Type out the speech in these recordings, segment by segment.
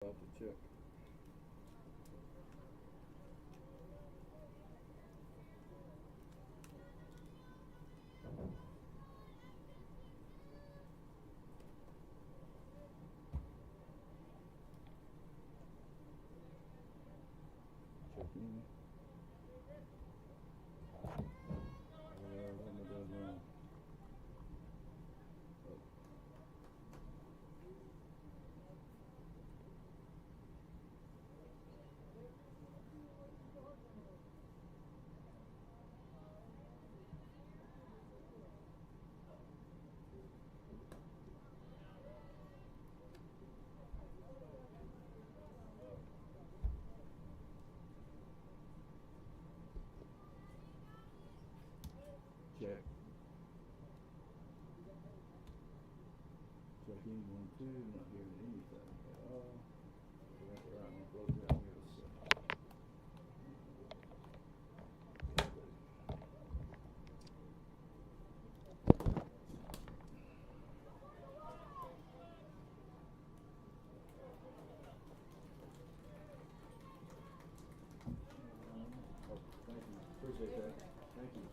About to check. Checking. What am I doing now? Check. Checking 1, 2. Not hearing anything at all. Right, I'm gonna close it out. Give us a second. Oh, thank you. Appreciate that. Thank you.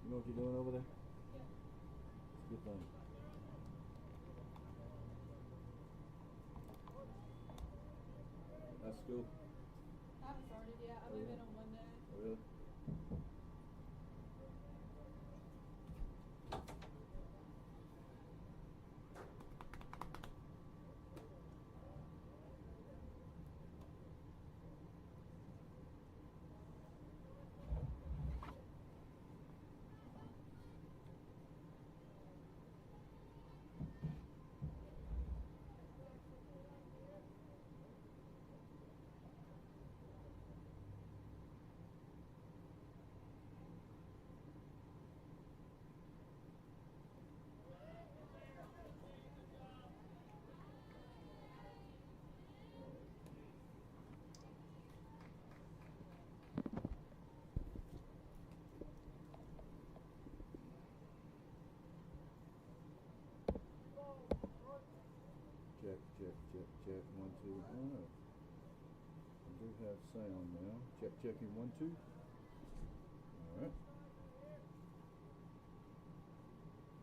You know what you're doing over there? It's a good thing. That's school. I haven't started yet. I move in on Monday. Oh, really? Check, check, check, check. 1, 2. Oh, I do have sound now. Checking 1, 2. All right.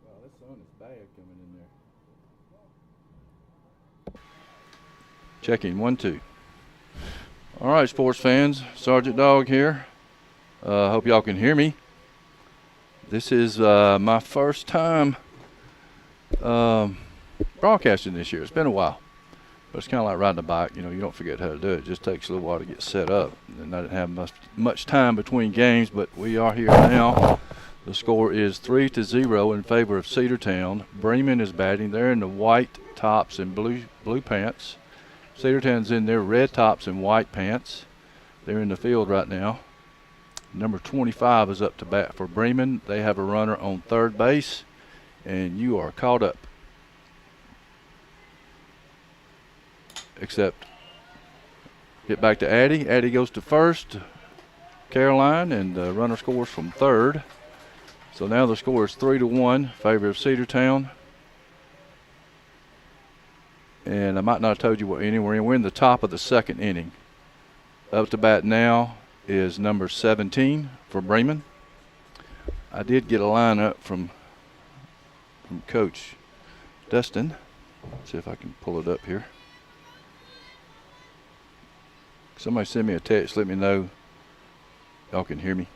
Wow, that sun is bad coming in there. Checking 1, 2. All right, sports fans. Sergeant Dog here. Hope y'all can hear me. This is my first time broadcasting this year. It's been a while, but it's kind of like riding a bike. You know, you don't forget how to do it. It just takes a little while to get set up. And I didn't have much time between games, but we are here now. The score is 3-0 in favor of Cedartown. Bremen is batting. They're in the white tops and blue pants. Cedartown's in their red tops and white pants. They're in the field right now. Number 25 is up to bat for Bremen. They have a runner on third base, and you are caught up. Except get back to Addie. Addie goes to first. Caroline, and the runner scores from third. So now the score is 3-1 in favor of Cedartown. And I might not have told you what inning we're in. We're in the top of the second inning. Up to bat now is number 17 for Bremen. I did get a lineup from Coach Dustin. Let's see if I can pull it up here. Somebody send me a text. Let me know y'all can hear me.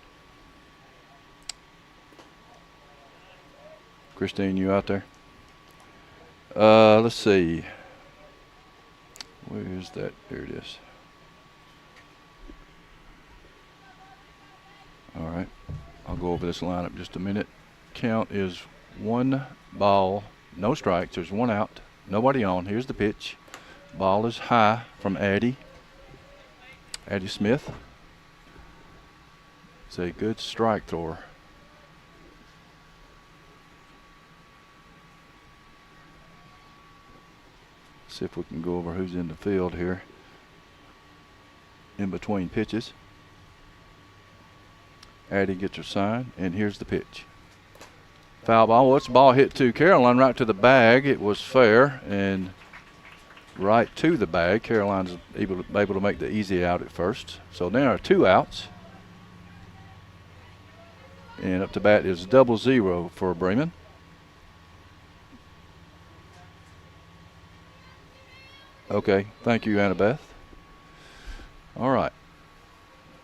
Christine, you out there? Let's see. Where is that? There it is. All right. I'll go over this lineup in just a minute. Count is 1 ball, no strikes. There's 1 out. Nobody on. Here's the pitch. Ball is high from Addie Smith. It's a good strike thrower. See if we can go over who's in the field here in between pitches. Addie gets her sign, and here's the pitch. Foul ball. What's the ball hit to? Caroline right to the bag. It was fair and right to the bag. Caroline's able to make the easy out at first. So now are 2 outs. And up to bat is 0-0 for Bremen. Okay, thank you, Annabeth. All right.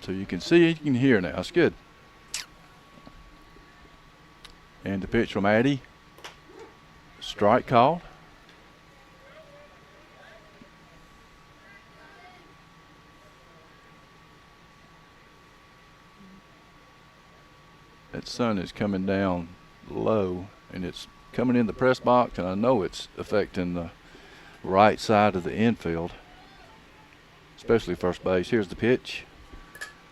So you can see, you can hear now. That's good. And the pitch from Addie. Strike called. That sun is coming down low, and it's coming in the press box, and I know it's affecting the right side of the infield, especially first base. Here's the pitch.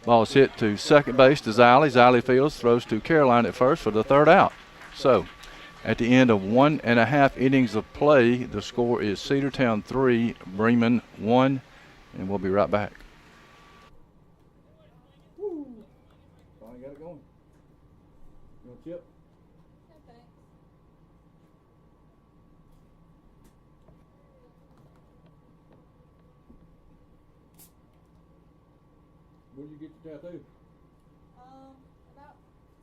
Ball is hit to second base to Ziley. Ziley fields, throws to Caroline at first for the 3rd out. So, at the end of 1.5 innings of play, the score is Cedartown 3, Bremen 1, and we'll be right back. Woo! Finally got it going. You want a chip? No thanks. Where did you get your tattoo? About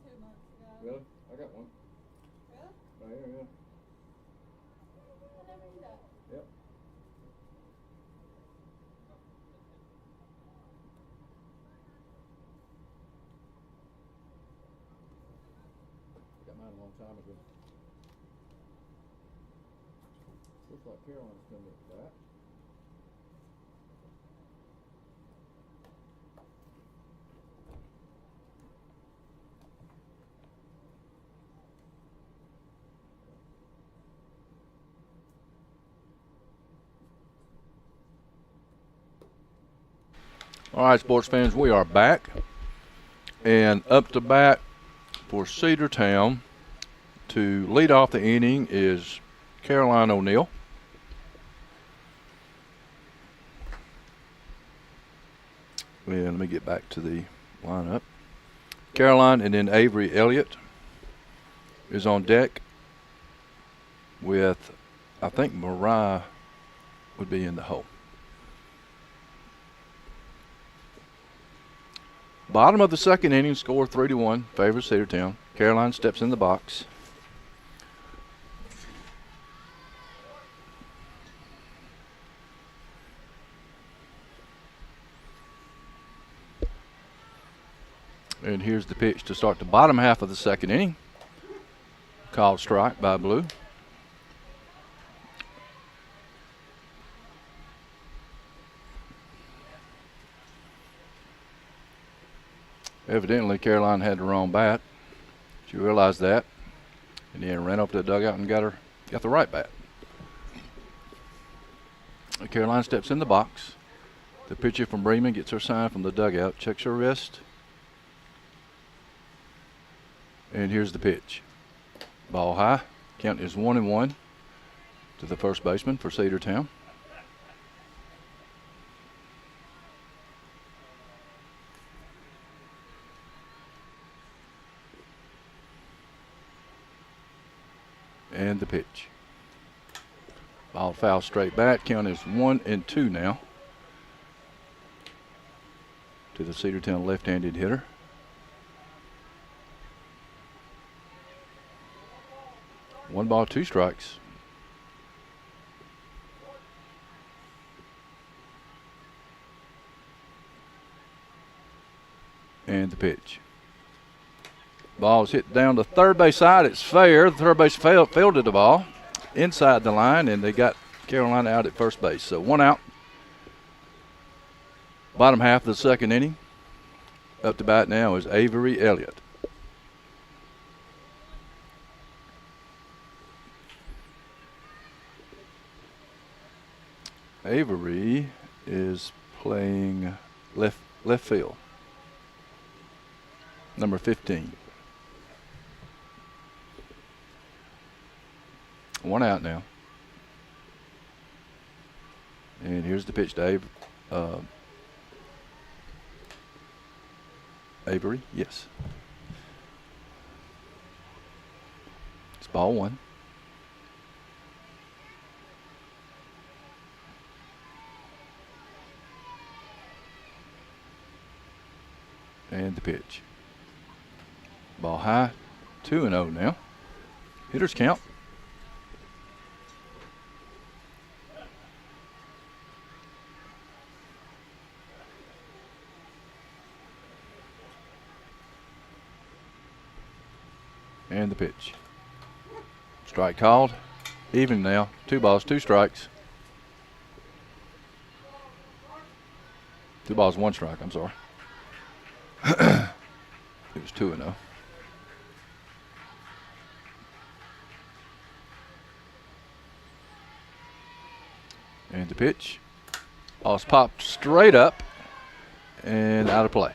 2 months ago. Really? I got one. Really? Right here, yeah. I never knew that. Yep. Got mine a long time ago. Looks like Caroline's coming up with that. All right, sports fans, we are back. And up to bat for Cedartown to lead off the inning is Caroline O'Neill. And let me get back to the lineup. Caroline, and then Avery Elliott is on deck with, I think Mariah would be in the hole. Bottom of the 2nd inning, score 3-1, favors Cedartown. Caroline steps in the box. And here's the pitch to start the bottom half of the 2nd inning. Called strike by Blue. Evidently, Caroline had the wrong bat. She realized that, and then ran up to the dugout and got the right bat. Caroline steps in the box. The pitcher from Bremen gets her sign from the dugout, checks her wrist, and here's the pitch. Ball high. Count is 1-1 to the first baseman for Cedartown. And the pitch. Ball foul straight back. Count is 1-2 now to the Cedartown left-handed hitter. One ball, 2 strikes. And the pitch. Ball is hit down the third base side. It's fair. The third base fielded the ball inside the line, and they got Carolina out at first base. So 1 out. Bottom half of the 2nd inning. Up to bat now is Avery Elliott. Avery is playing left field. Number 15. 1 out now. And here's the pitch to Avery. Yes. Ball one. And the pitch. Ball high, 2-0 now. Hitters count. And the pitch. Strike called. Even now. 2 balls, 2 strikes. 2 balls, 1 strike, I'm sorry. It was 2-0. And the pitch. Ball's popped straight up and out of play.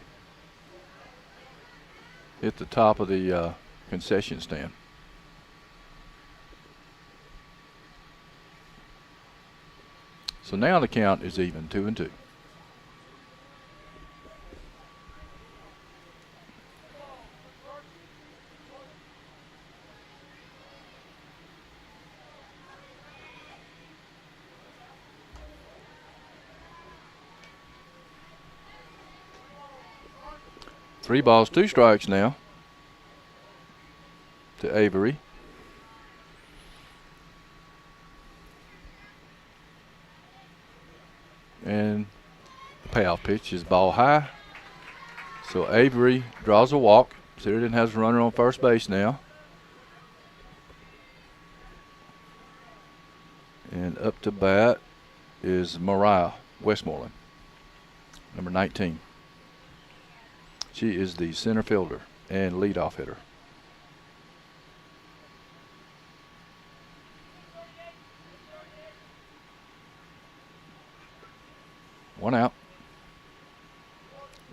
Hit the top of the concession stand. So now the count is even, 2-2. Three balls, 2 strikes now to Avery. And the payoff pitch is ball high. So Avery draws a walk. Cedartown has a runner on first base now. And up to bat is Mariah Westmoreland, number 19. She is the center fielder and leadoff hitter. One out.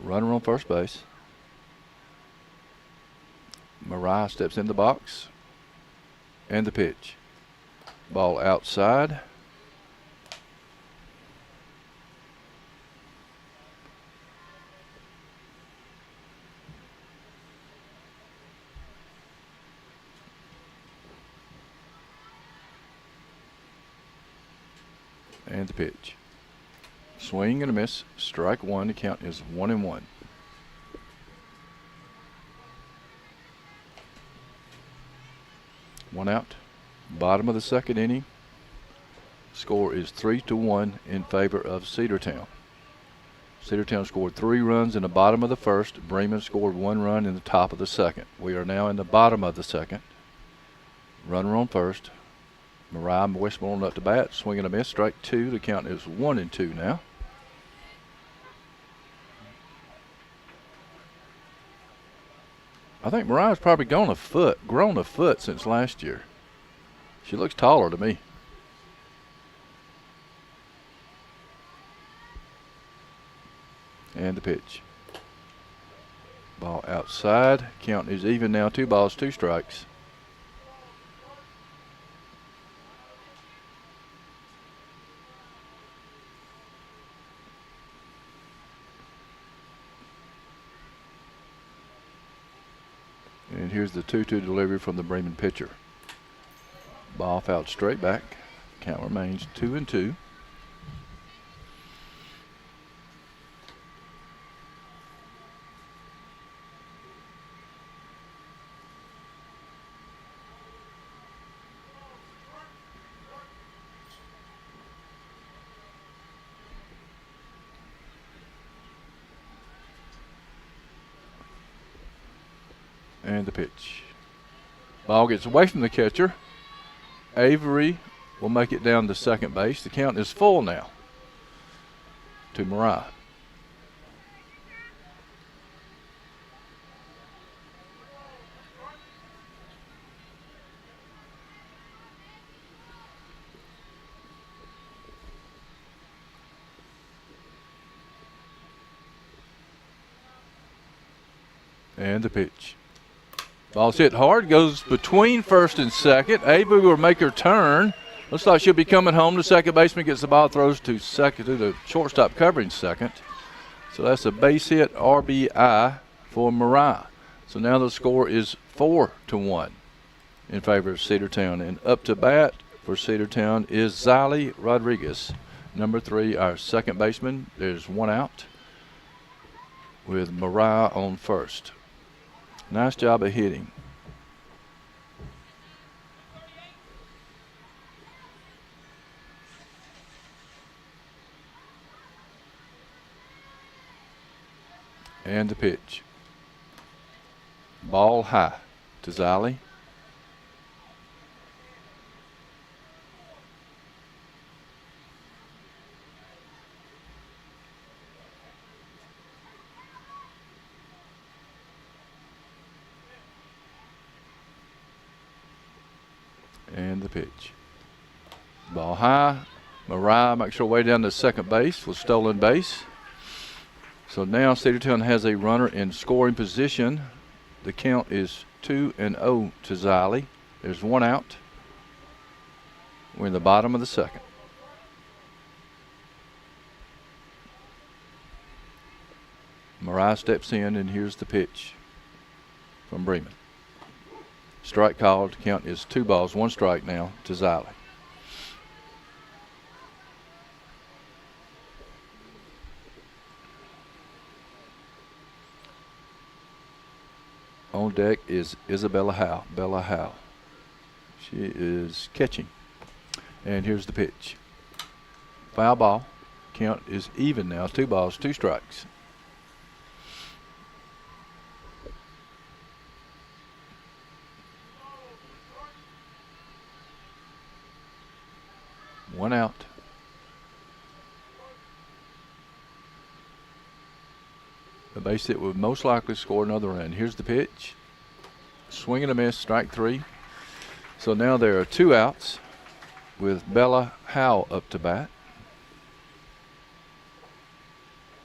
Runner on first base. Mariah steps in the box. And the pitch. Ball outside. And the pitch. Swing and a miss. Strike one. The count is 1-1. One out. Bottom of the second inning. Score is 3-1 in favor of Cedartown. Cedartown scored 3 runs in the bottom of the first. Bremen scored 1 run in the top of the second. We are now in the bottom of the second. Runner on first. Mariah Westmoreland up to bat. Swing and a miss. Strike 2. The count is 1-2 now. I think Mariah's probably grown a foot since last year. She looks taller to me. And the pitch. Ball outside. Count is even now. 2 balls, 2 strikes. And here's the 2-2 delivery from the Bremen pitcher. Ball fouled straight back. Count remains 2-2. And the pitch. Ball gets away from the catcher. Avery will make it down to second base. The count is full now to Mariah. And the pitch. Ball's hit hard, goes between first and second. Avery will make her turn. Looks like she'll be coming home. The second baseman gets the ball, throws to second, to the shortstop covering second. So that's a base hit RBI for Mariah. So now the score is 4-1. in favor of Cedartown. And up to bat for Cedartown is Xylee Rodriguez, number 3, our second baseman. There's one out with Mariah on first. Nice job of hitting. And the pitch. Ball high to Xylee. And the pitch. Ball high. Mariah makes her way down to second base with stolen base. So now Cedartown has a runner in scoring position. The count is 2-0 to Xylee. There's one out. We're in the bottom of the second. Mariah steps in, and here's the pitch from Bremen. Strike called. Count is 2 balls, 1 strike now to Xylee. On deck is Isabella Howe. Bella Howe. She is catching. And here's the pitch. Foul ball. Count is even now. 2 balls, 2 strikes. One out. The base hit would most likely score another run. Here's the pitch. Swing and a miss, strike 3. So now there are 2 outs with Bella Howe up to bat.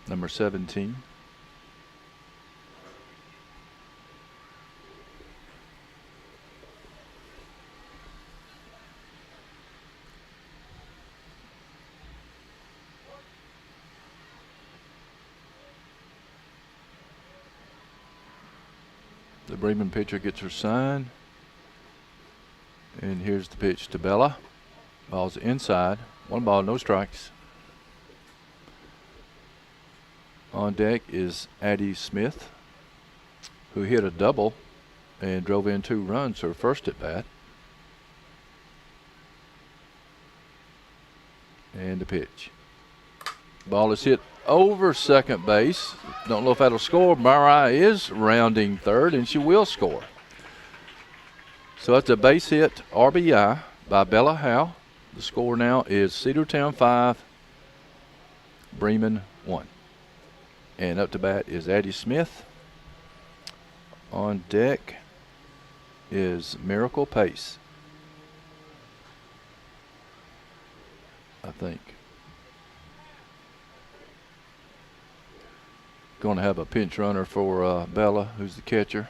Number 17. The Bremen pitcher gets her sign. And here's the pitch to Bella. Ball's inside. 1 ball, no strikes. On deck is Addie Smith, who hit a double and drove in 2 runs her first at bat. And the pitch. Ball is hit over second base. Don't know if that'll score. Mariah is rounding third, and she will score. So that's a base hit RBI by Bella Howe. The score now is Cedartown 5, Bremen 1. And up to bat is Addie Smith. On deck is Miracle Pace, I think. Going to have a pinch runner for Bella, who's the catcher.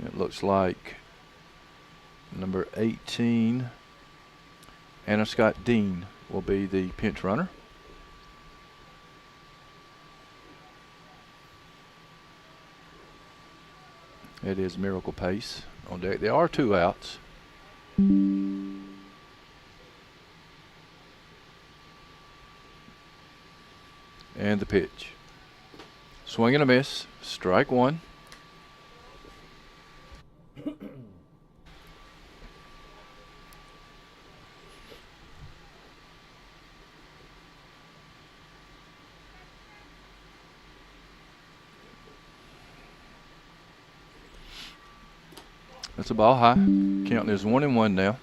It looks like number 18, Anna Scott Dean, will be the pinch runner. It is Miracle Pace on deck. There are 2 outs. And the pitch. Swing and a miss. Strike 1. That's a ball high. Counting is 1-1 now.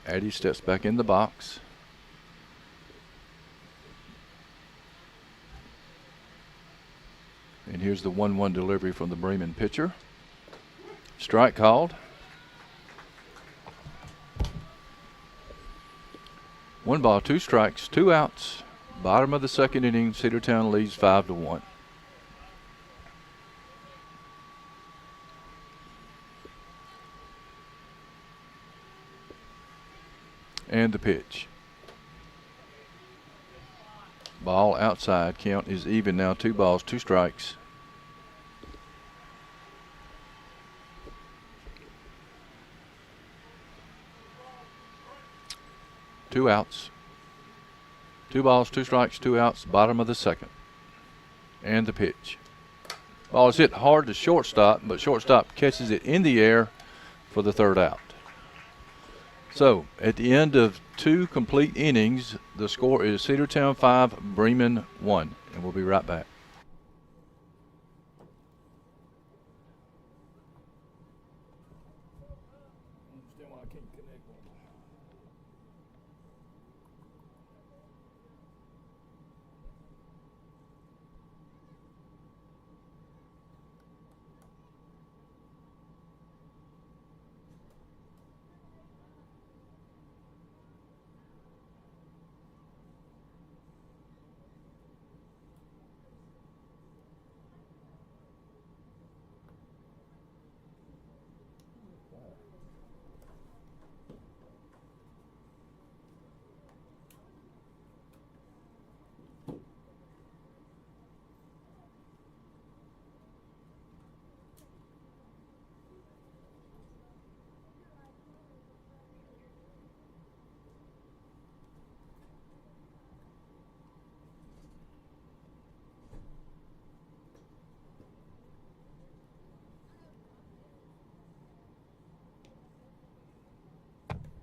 Addie steps back in the box. And here's the 1-1 delivery from the Bremen pitcher. Strike called. 1 ball, 2 strikes, 2 outs. Bottom of the second inning, Cedartown leads 5-1. And the pitch. Ball outside. Count is even now. 2 balls, 2 strikes. Two outs. 2 balls, 2 strikes, 2 outs. Bottom of the second. And the pitch. Ball is hit hard to shortstop, but shortstop catches it in the air for the 3rd out. So, at the end of 2 complete innings, the score is Cedartown 5, Bremen 1. And we'll be right back.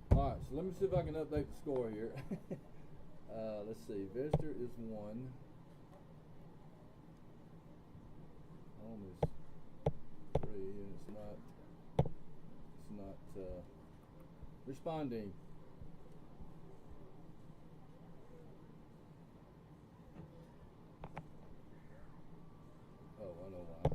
All right, so let me see if I can update the score here. Let's see. Visitor is 1. Home is 3, and it's not responding. Oh, I know why.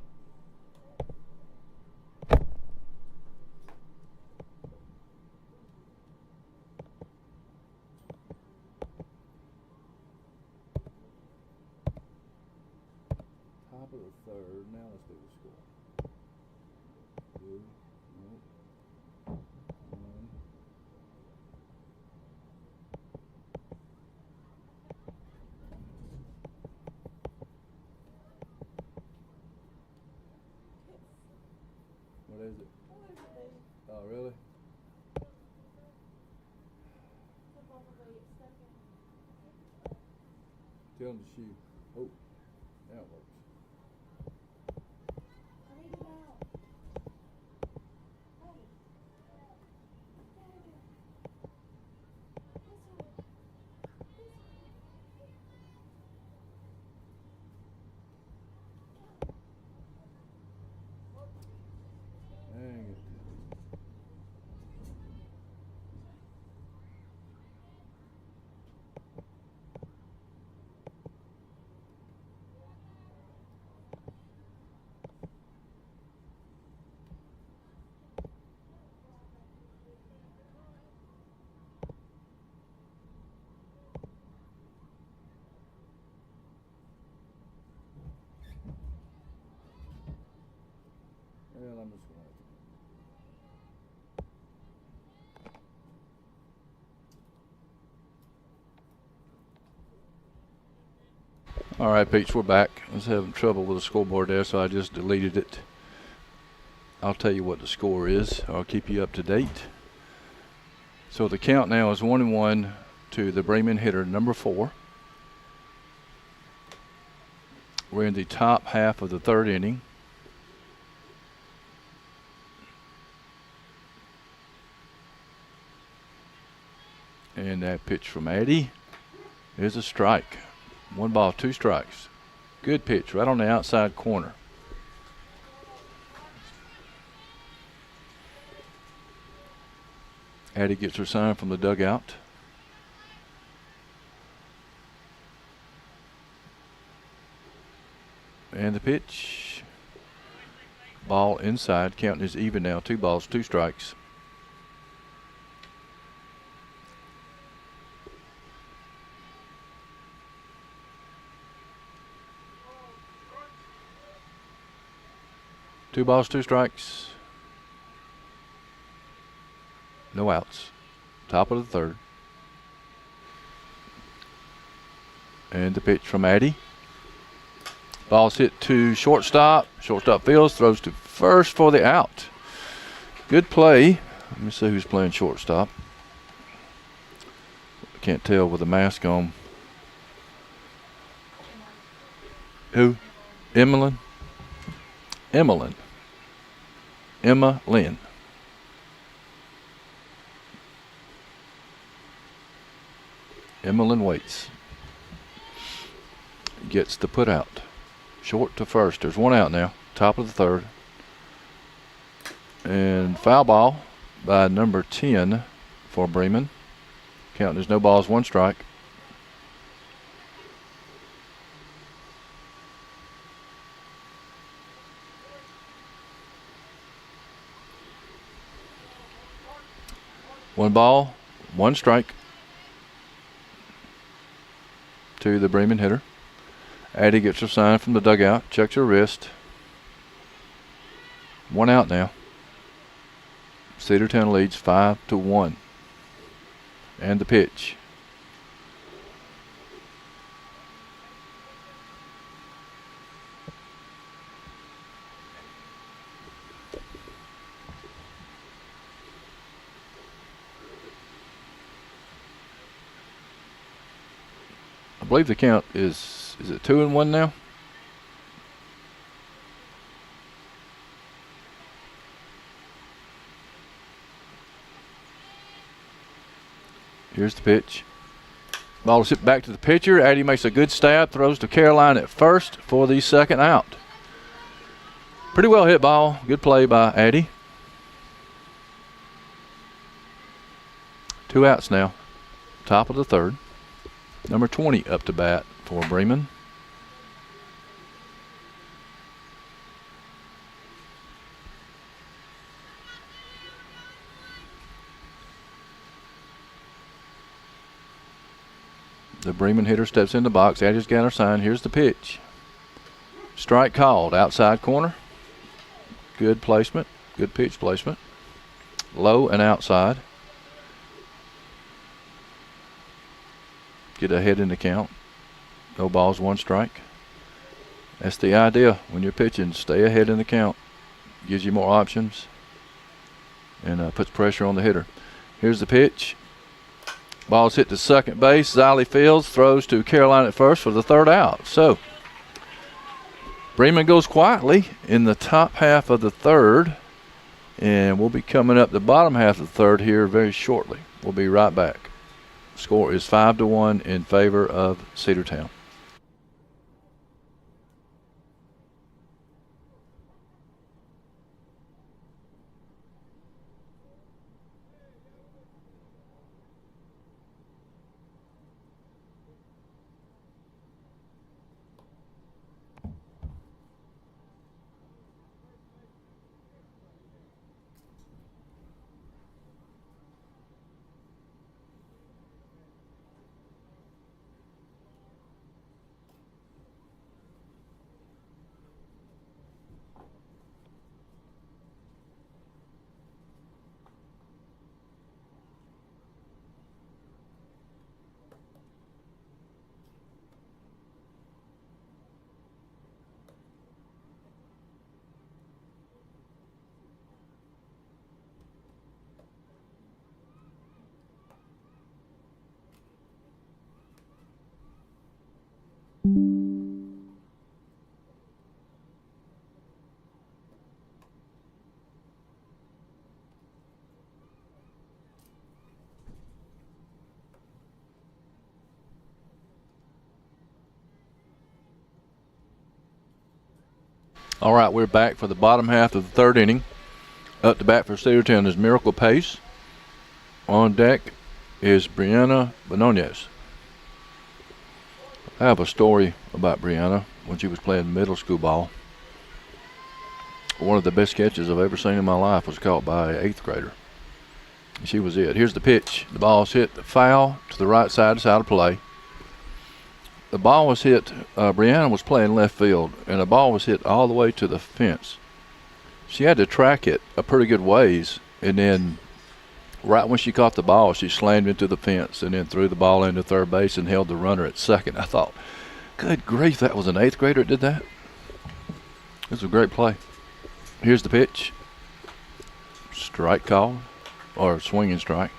Top of the 3rd. Now let's do the score. 2, nope. 1. What is it? Oh, really? Tell him to shoot. Oh, now it works. Dang it. Well, I'm just going to. All right, Peach, we're back. I was having trouble with the scoreboard there, so I just deleted it. I'll tell you what the score is. I'll keep you up to date. So the count now is 1-1 to the Bremen hitter, number 4. We're in the top half of the 3rd inning. And that pitch from Addy is a strike. 1 ball, 2 strikes. Good pitch right on the outside corner. Addy gets her sign from the dugout. And the pitch. Ball inside. Counting is even now. 2 balls, 2 strikes. Two balls, 2 strikes. No outs. Top of the 3rd. And the pitch from Addy. Ball's hit to shortstop. Shortstop fields, throws to first for the out. Good play. Let me see who's playing shortstop. Can't tell with the mask on. Who? Emma Lynn. Emma Lynn waits. Gets the put out. Short to first. There's one out now. Top of the third. And foul ball by number 10 for Bremen. Counting as no balls, 1 strike. One ball, 1 strike to the Bremen hitter. Addie gets her sign from the dugout, checks her wrist. 1 out now. Cedartown leads 5-1. And the pitch. I believe the count is it 2-1 now? Here's the pitch. Ball is hit back to the pitcher. Addy makes a good stab, throws to Caroline at first for the second out. Pretty well hit ball. Good play by Addy. 2 outs now. Top of the third. Number 20 up to bat for Bremen. The Bremen hitter steps in the box. Addy's got her sign. Here's the pitch. Strike called. Outside corner. Good placement. Good pitch placement. Low and outside. Get ahead in the count. No balls, 1 strike. That's the idea when you're pitching. Stay ahead in the count. Gives you more options and puts pressure on the hitter. Here's the pitch. Ball's hit to second base. Ziley Fields throws to Caroline at first for the third out. So Bremen goes quietly in the top half of the third, and we'll be coming up the bottom half of the third here very shortly. We'll be right back. Score is 5-1 in favor of Cedartown. All right, we're back for the bottom half of the third inning. Up to bat for Cedartown is Miracle Pace. On deck is Brianna Benonez. I have a story about Brianna when she was playing middle school ball. One of the best catches I've ever seen in my life was caught by an 8th grader. She was it. Here's the pitch. The ball's hit foul to the right side. It's out of play. The ball was hit, Brianna was playing left field, and the ball was hit all the way to the fence. She had to track it a pretty good ways and then Right when she caught the ball, she slammed into the fence and then threw the ball into third base and held the runner at second. I thought, good grief, that was an 8th grader that did that. It was a great play. Here's the pitch. Strike call, or swinging strike.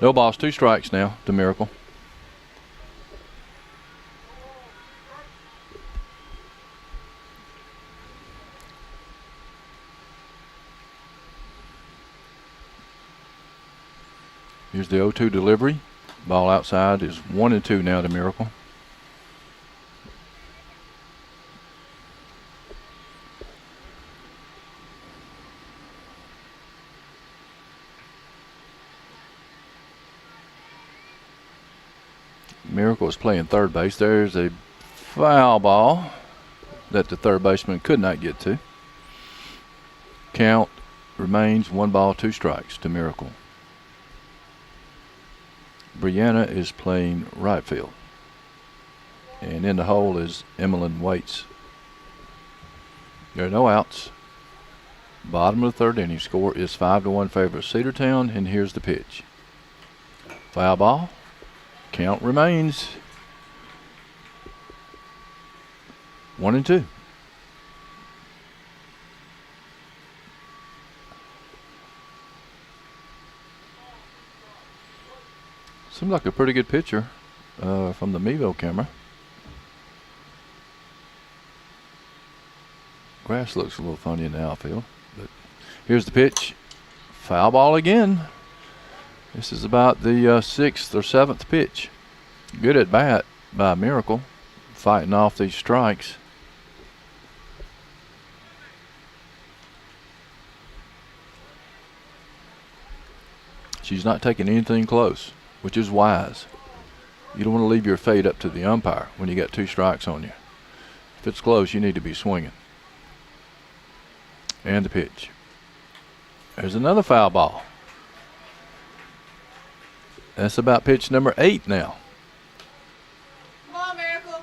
No balls, 2 strikes now to Miracle. Here's the 0-2 delivery. Ball outside is 1-2 now to Miracle. Miracle is playing third base. There's a foul ball that the third baseman could not get to. Count remains 1 ball, 2 strikes to Miracle. Brianna is playing right field. And in the hole is Emmeline Waits. There are no outs. Bottom of the 3rd inning. Score is 5-1 favor of Cedartown. And here's the pitch. Foul ball. Count remains 1-2. Seems like a pretty good pitcher from the Mevo camera. Grass looks a little funny in the outfield. But here's the pitch. Foul ball again. This is about the 6th or 7th pitch. Good at bat by Miracle, fighting off these strikes. She's not taking anything close, which is wise. You don't want to leave your fate up to the umpire when you got 2 strikes on you. If it's close, you need to be swinging. And the pitch. There's another foul ball. That's about pitch number 8 now. Come on, Miracle.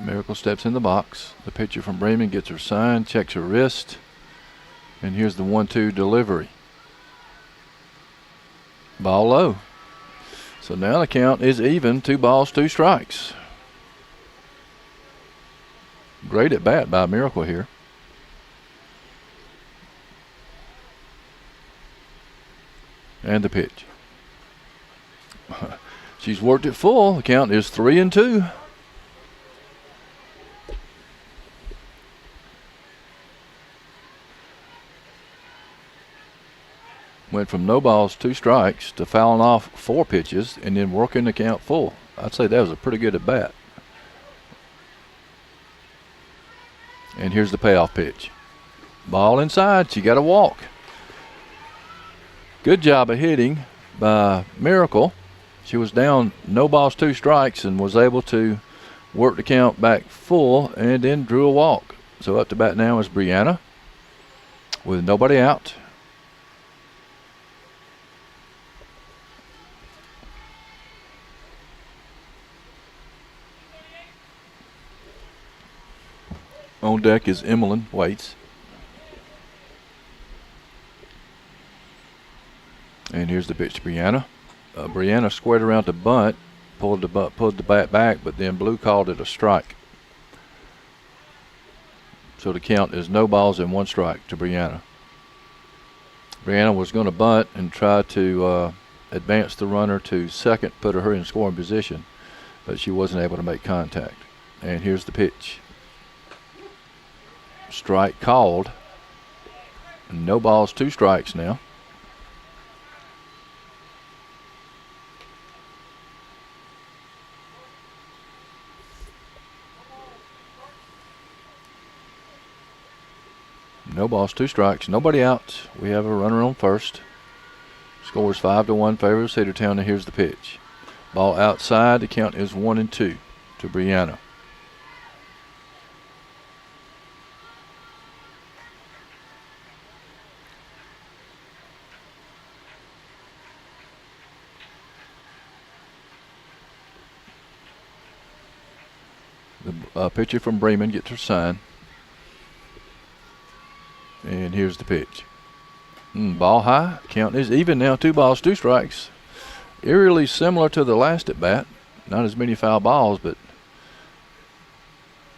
Miracle steps in the box. The pitcher from Bremen gets her sign, checks her wrist, and here's the 1-2 delivery. Ball low. So now the count is even, 2 balls, 2 strikes. Great at bat by Miracle here. And the pitch. She's worked it full. The count is 3-2. Went from no balls, 2 strikes to fouling off 4 pitches and then working the count full. I'd say that was a pretty good at bat. And here's the payoff pitch. Ball inside. She got to walk. Good job of hitting by Miracle. She was down no balls, 2 strikes and was able to work the count back full and then drew a walk. So up to bat now is Brianna with nobody out. On deck is Emmeline Waits. And here's the pitch to Brianna. Brianna squared around to bunt, pulled the bat back, but then Blue called it a strike. So the count is no balls and 1 strike to Brianna. Brianna was going to bunt and try to advance the runner to second, put her in scoring position, but she wasn't able to make contact. And here's the pitch. Strike called. No balls, 2 strikes now. No balls, 2 strikes, nobody out. We have a runner on first. Scores 5-1 favor of Cedartown, and here's the pitch. Ball outside, the count is 1-2 to Brianna. The pitcher from Bremen gets her sign. And And here's the pitch. Ball high. Count is even now. 2 balls, 2 strikes. Eerily similar to the last at bat. Not as many foul balls, but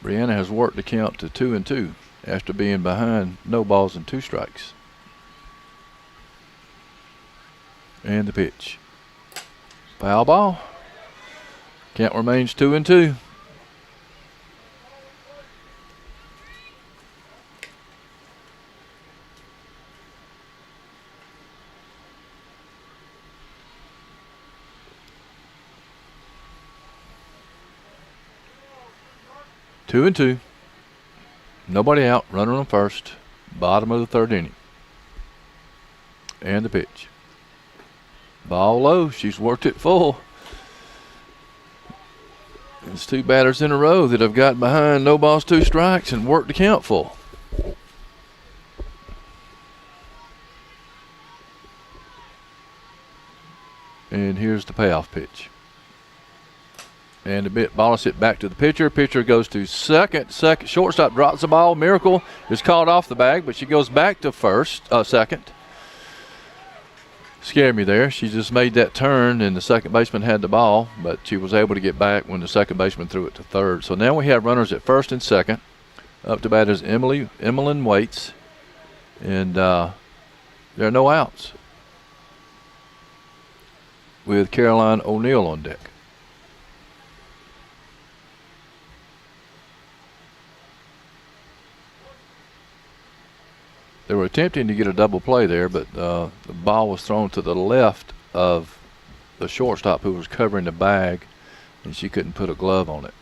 Brianna has worked the count to 2-2 after being behind no balls and 2 strikes. And the pitch. Foul ball. Count remains 2-2. Two and two. Nobody out. Runner on first. Bottom of the 3rd inning. And the pitch. Ball low. She's worked it full. It's 2 batters in a row that have got behind no balls, 2 strikes and worked the count full. And here's the payoff pitch. And the ball is hit back to the pitcher. Pitcher goes to second. Shortstop drops the ball. Miracle is called off the bag, but she goes back to second. Scared me there. She just made that turn, and the second baseman had the ball, but she was able to get back when the second baseman threw it to third. So now we have runners at first and second. Up to bat is Emmeline Waits, and there are no outs with Caroline O'Neill on deck. They were attempting to get a double play there, but the ball was thrown to the left of the shortstop who was covering the bag, and she couldn't put a glove on it.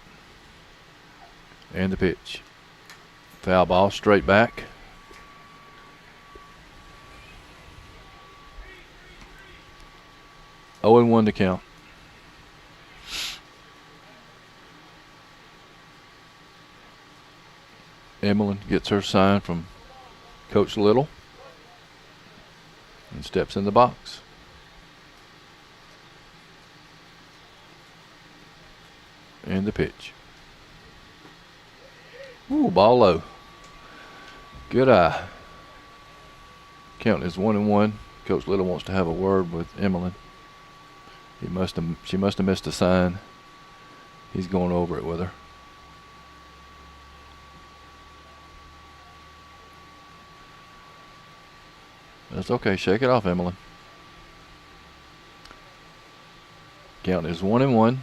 And the pitch. Foul ball straight back. Oh and 1 to count. Emmeline gets her sign from Coach Little and steps in the box. And the pitch. Ooh, ball low. Good eye. Count is 1-1. Coach Little wants to have a word with Emmeline. She must have missed a sign. He's going over it with her. That's okay. Shake it off, Emmeline. Count is 1-1.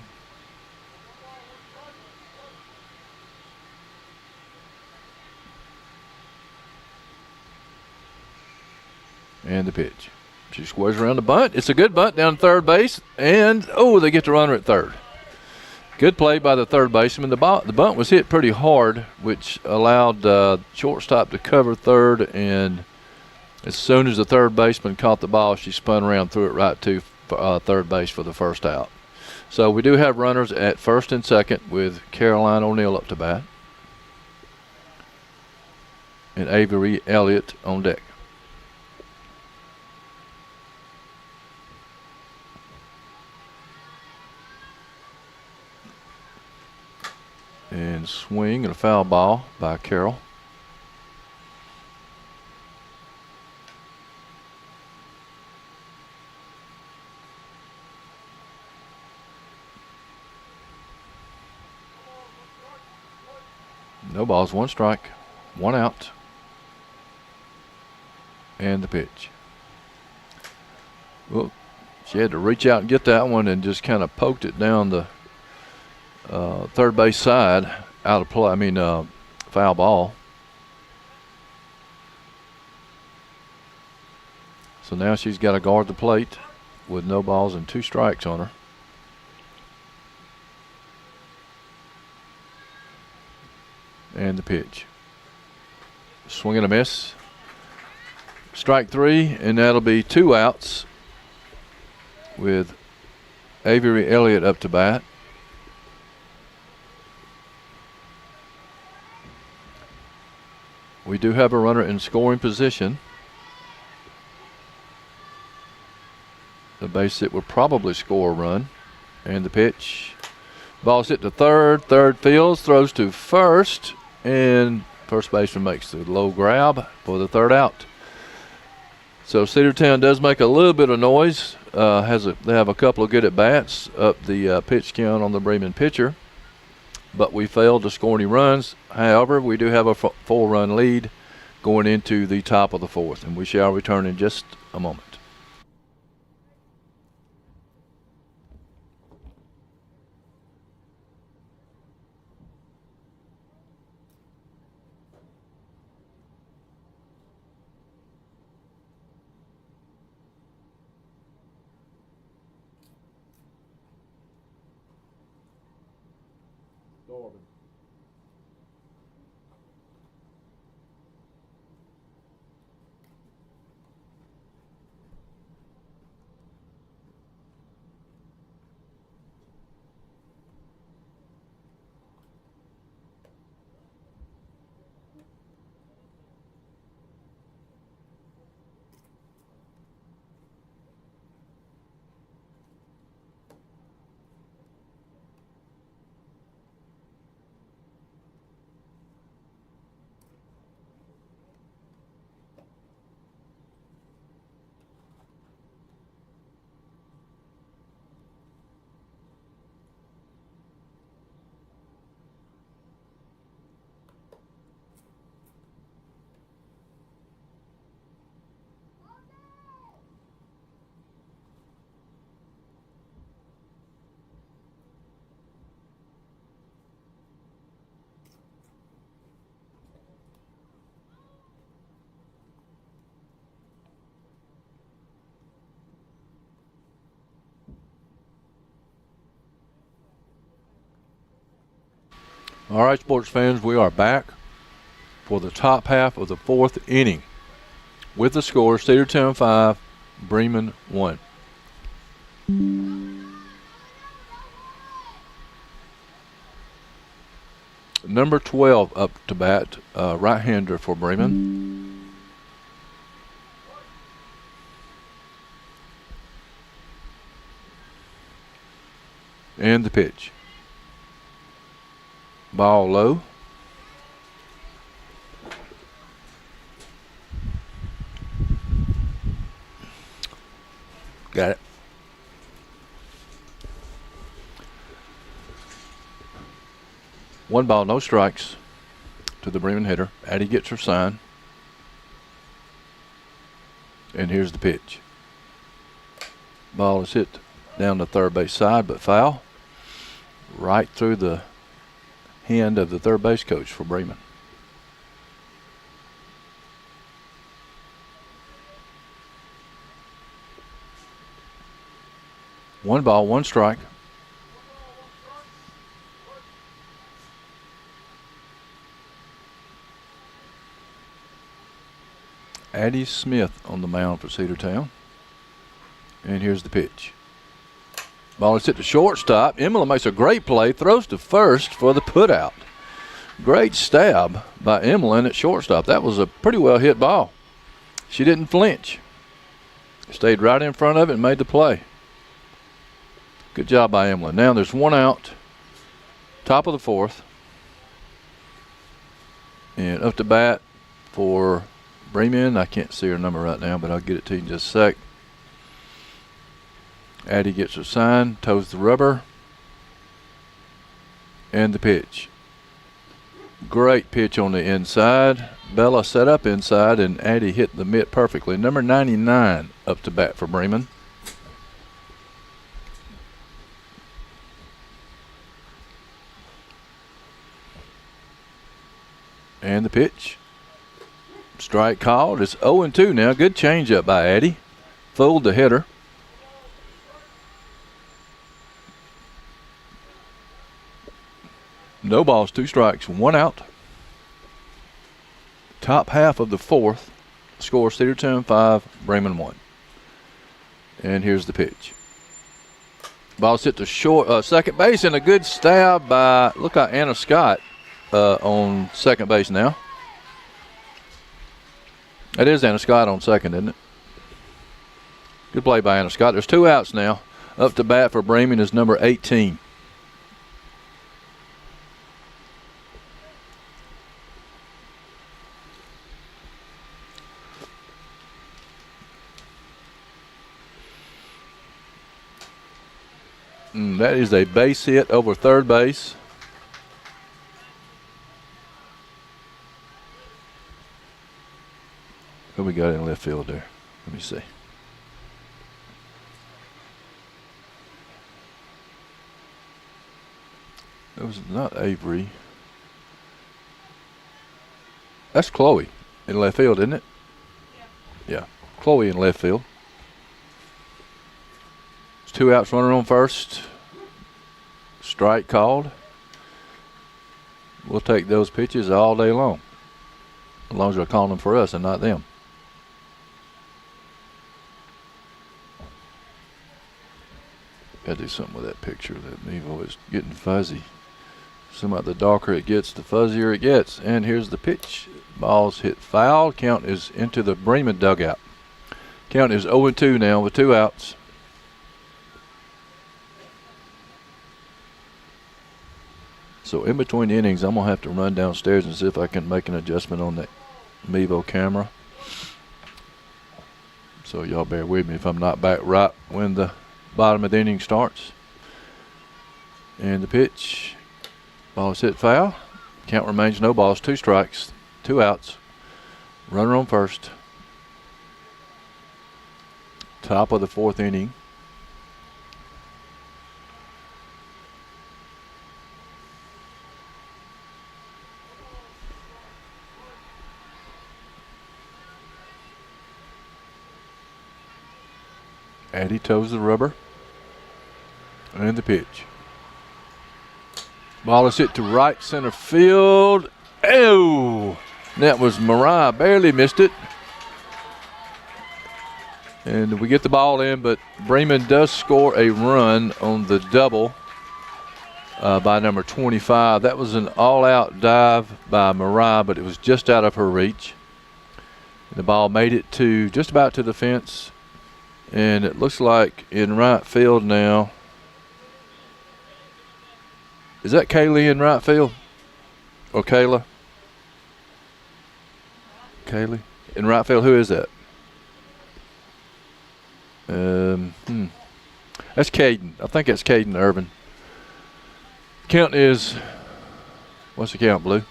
And the pitch. She squares around the bunt. It's a good bunt down third base. And, they get the runner at third. Good play by the third baseman. The bunt was hit pretty hard, which allowed shortstop to cover third, and as soon as the third baseman caught the ball, she spun around, threw it right to third base for the first out. So we do have runners at first and second with Caroline O'Neill up to bat and Avery Elliott on deck. And swing and a foul ball by Carroll. No balls, 1 strike, 1 out. And the pitch. Well, she had to reach out and get that one and just kind of poked it down the third base side, out of play. Foul ball. So now she's got to guard the plate with no balls and 2 strikes on her. And the pitch. Swing and a miss. Strike 3, and that'll be 2 outs with Avery Elliott up to bat. We do have a runner in scoring position. The base hit will probably score a run. And the pitch. Ball's hit to third. Third fields, throws to first. And First baseman makes the low grab for the third out. So Cedartown does make a little bit of noise. They have a couple of good at-bats up the pitch count on the Bremen pitcher, but we failed to score any runs. However, we do have a 4-run lead going into the top of the fourth, and we shall return in just a moment. All right, sports fans, we are back for the top half of the fourth inning with the score Cedartown 5, Bremen 1. Number 12 up to bat, right-hander for Bremen. And the pitch. Ball low. Got it. One ball, no strikes to the Bremen hitter. Addie gets her sign. And here's the pitch. Ball is hit down the third base side, but foul. Right through the hand of the third base coach for Bremen. One ball, one strike. Addie Smith on the mound for Cedartown. And here's the pitch. Ball is hit to shortstop. Emily makes a great play, throws to first for the putout. Great stab by Emily at shortstop. That was a pretty well hit ball. She didn't flinch. Stayed right in front of it and made the play. Good job by Emily. Now there's one out. Top of the fourth. And up to bat for Bremen. I can't see her number right now, but I'll get it to you in just a sec. Addie gets her sign, toes the rubber, and the pitch. Great pitch on the inside. Bella set up inside, and Addie hit the mitt perfectly. Number 99 up to bat for Bremen. And the pitch. Strike called. It's 0-2 now. Good changeup by Addie. Fooled the hitter. No balls, two strikes, one out. Top half of the fourth. Score Cedartown 5, Bremen 1. And here's the pitch. Ball's hit to second base, and a good stab by, look like Anna Scott on second base now. That is Anna Scott on second, isn't it? Good play by Anna Scott. There's two outs now. Up to bat for Bremen is number 18. That is a base hit over third base. Who we got in left field there? Let me see. It was not Avery. That's Chloe in left field, isn't it? Yeah. Chloe in left field. It's 2 outs, runner on first. Strike called. We'll take those pitches all day long, as long as they're calling them for us and not them. Gotta do something with that picture. That Mevo is getting fuzzy. Somehow the darker it gets, the fuzzier it gets. And here's the pitch. Ball's hit foul. Count is into the Bremen dugout. Count is 0-2 now with 2 outs. So in between innings, I'm going to have to run downstairs and see if I can make an adjustment on that Mevo camera. So y'all bear with me if I'm not back right when the bottom of the inning starts. And the pitch. Ball is hit foul. Count remains no balls, 2 strikes, 2 outs. Runner on first. Top of the 4th inning. Addy toes the rubber. And the pitch. Ball is hit to right center field. Oh! That was Mariah. Barely missed it. And we get the ball in, but Bremen does score a run on the double by number 25. That was an all-out dive by Mariah, but it was just out of her reach. The ball made it to just about to the fence. And it looks like in right field now. Is that Kaylee in right field? Or Kayla? Kaylee? In right field, who is that? That's Caden. I think that's Caden Irvin. Count is, what's the count, Blue?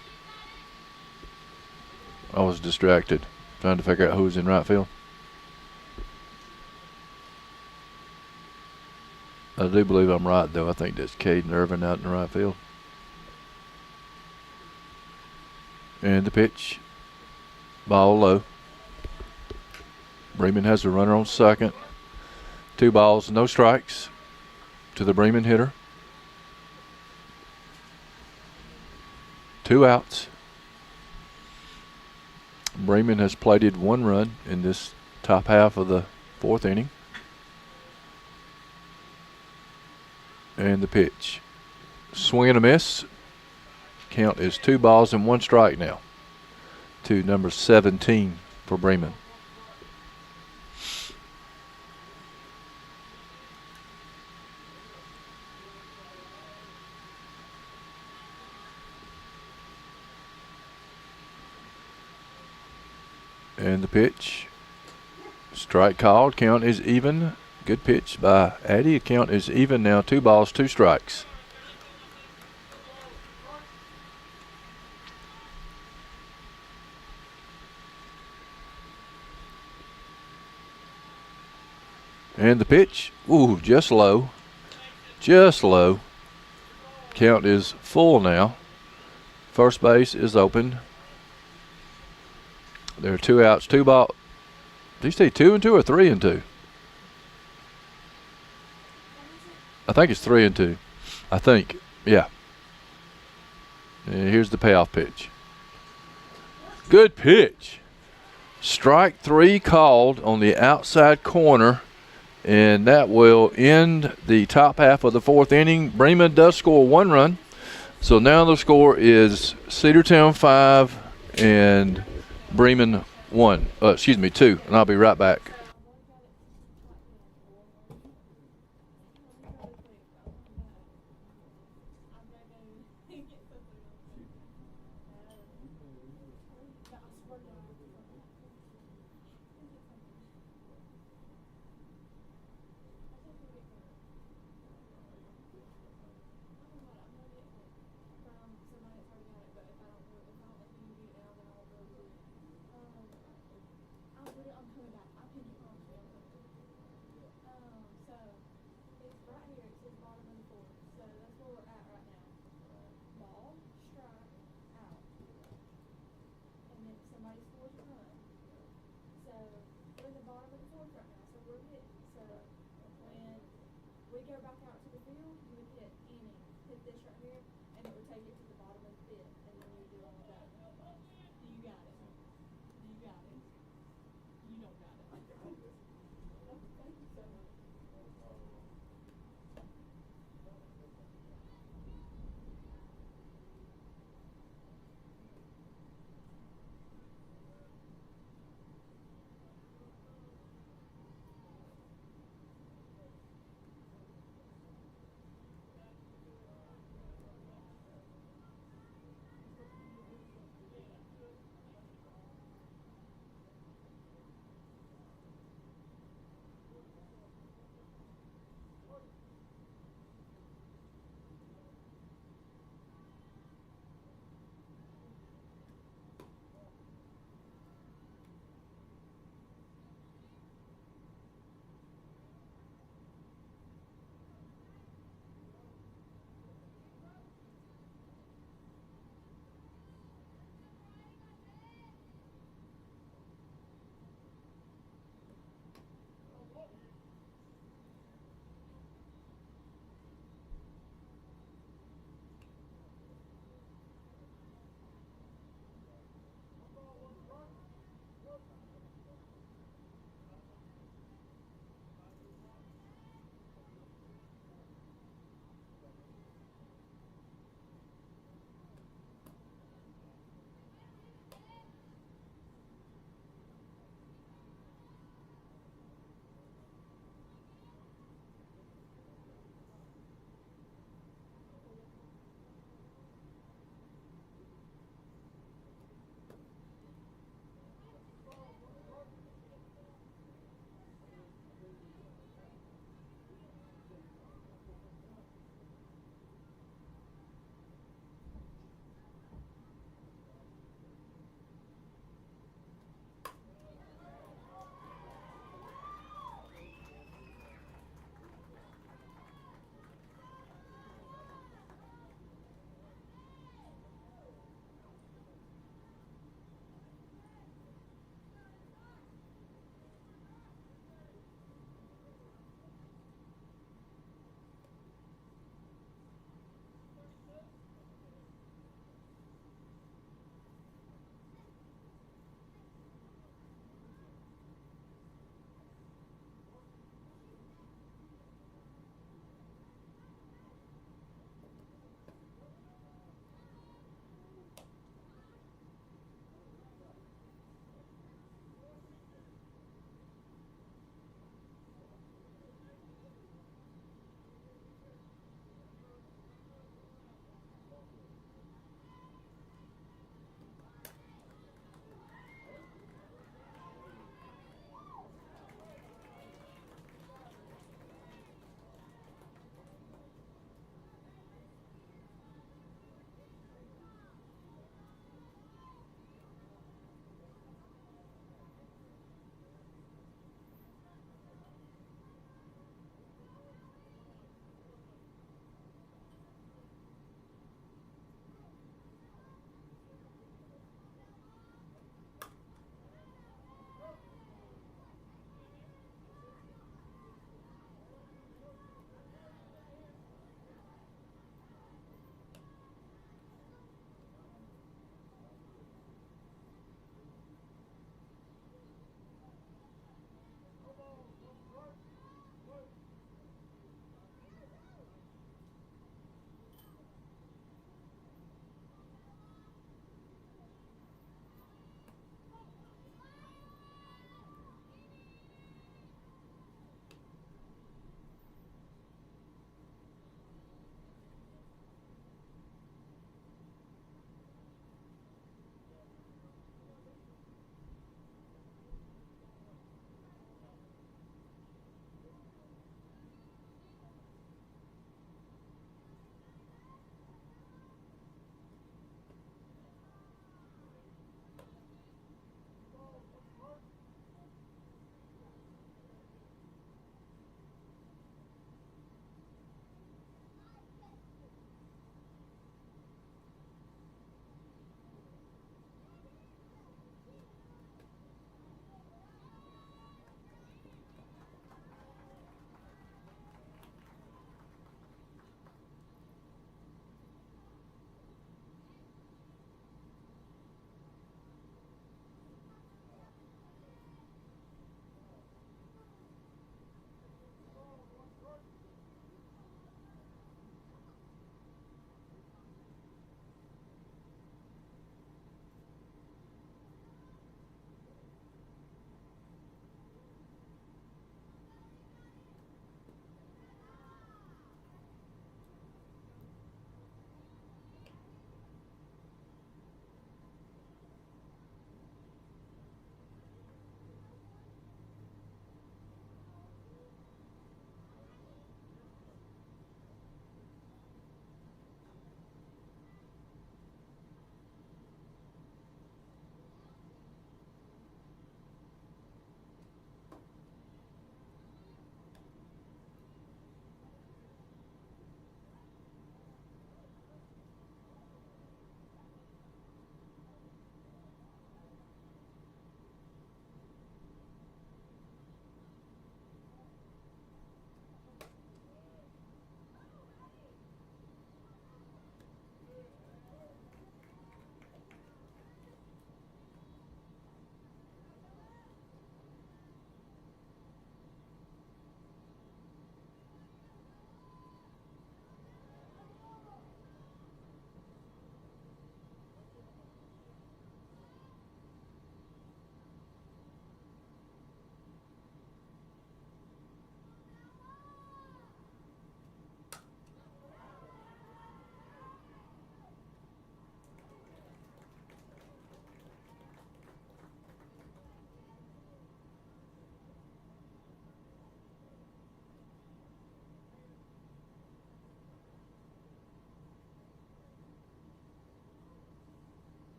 I was distracted trying to figure out who's in right field. I do believe I'm right, though. I think that's Caden Irvin out in the right field. And the pitch. Ball low. Bremen has a runner on second. 2 balls, no strikes to the Bremen hitter. 2 outs. Bremen has plated 1 run in this top half of the 4th inning. And the pitch. Swing and a miss. Count is 2 balls and 1 strike now to number 17 for Bremen. And the pitch. Strike called. Count is even. Good pitch by Addy. Count is even now. 2 balls, 2 strikes. And the pitch. Ooh, just low. Just low. Count is full now. First base is open. There are 2 outs, 2 balls. Did you say 2-2 or 3-2? I think it's 3-2. I think, yeah. And here's the payoff pitch. Good pitch. Strike 3 called on the outside corner, and that will end the top half of the 4th inning. Bremen does score 1 run, so now the score is Cedartown 5 and Bremen 2, and I'll be right back.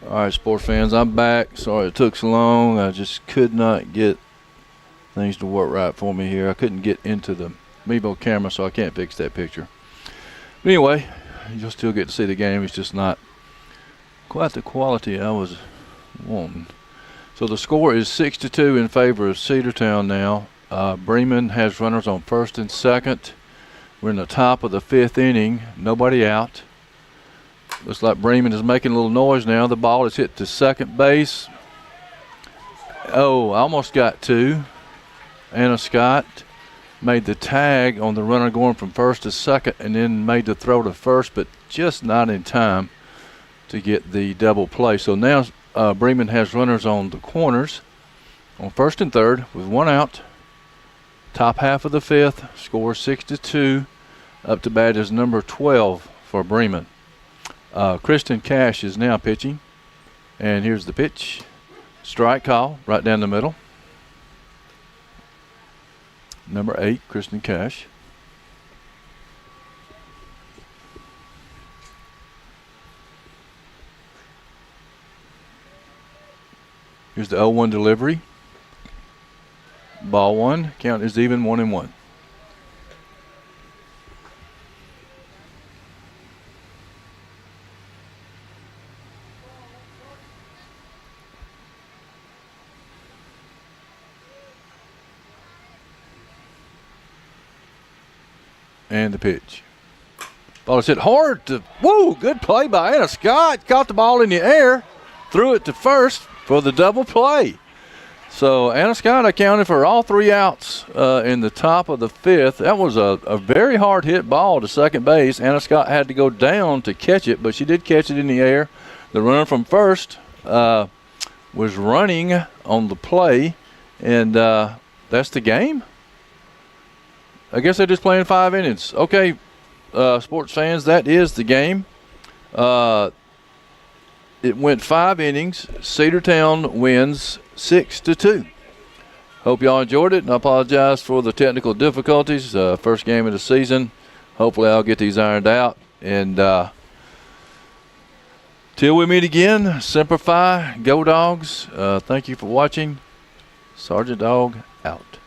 All right, sports fans, I'm back. Sorry it took so long. I just could not get things to work right for me here. I couldn't get into the Mevo camera, so I can't fix that picture. But anyway, you'll still get to see the game. It's just not quite the quality I was wanting. So the score is 6-2 in favor of Cedartown now. Bremen has runners on first and second. We're in the top of the 5th inning. Nobody out. Looks like Bremen is making a little noise now. The ball is hit to second base. Oh, I almost got two. Anna Scott made the tag on the runner going from first to second and then made the throw to first, but just not in time to get the double play. So now Bremen has runners on the corners on first and third with one out. Top half of the 5th, score 6-2. Up to bat is number 12 for Bremen. Kristen Cash is now pitching. And here's the pitch. Strike call right down the middle. Number 8, Kristen Cash. Here's the 0-1 delivery. Ball one. Count is even, 1-1. And the pitch. Ball is hit hard. Woo! Good play by Anna Scott. Caught the ball in the air. Threw it to first for the double play. So Anna Scott accounted for all 3 outs in the top of the 5th. That was a very hard hit ball to second base. Anna Scott had to go down to catch it, but she did catch it in the air. The runner from first was running on the play, and that's the game. I guess they're just playing 5 innings. Okay, sports fans, that is the game. It went 5 innings. Cedartown wins 6-2. Hope y'all enjoyed it, and I apologize for the technical difficulties. First game of the season. Hopefully I'll get these ironed out. And till we meet again, Semper Fi, go Dogs. Thank you for watching. Sergeant Dog out.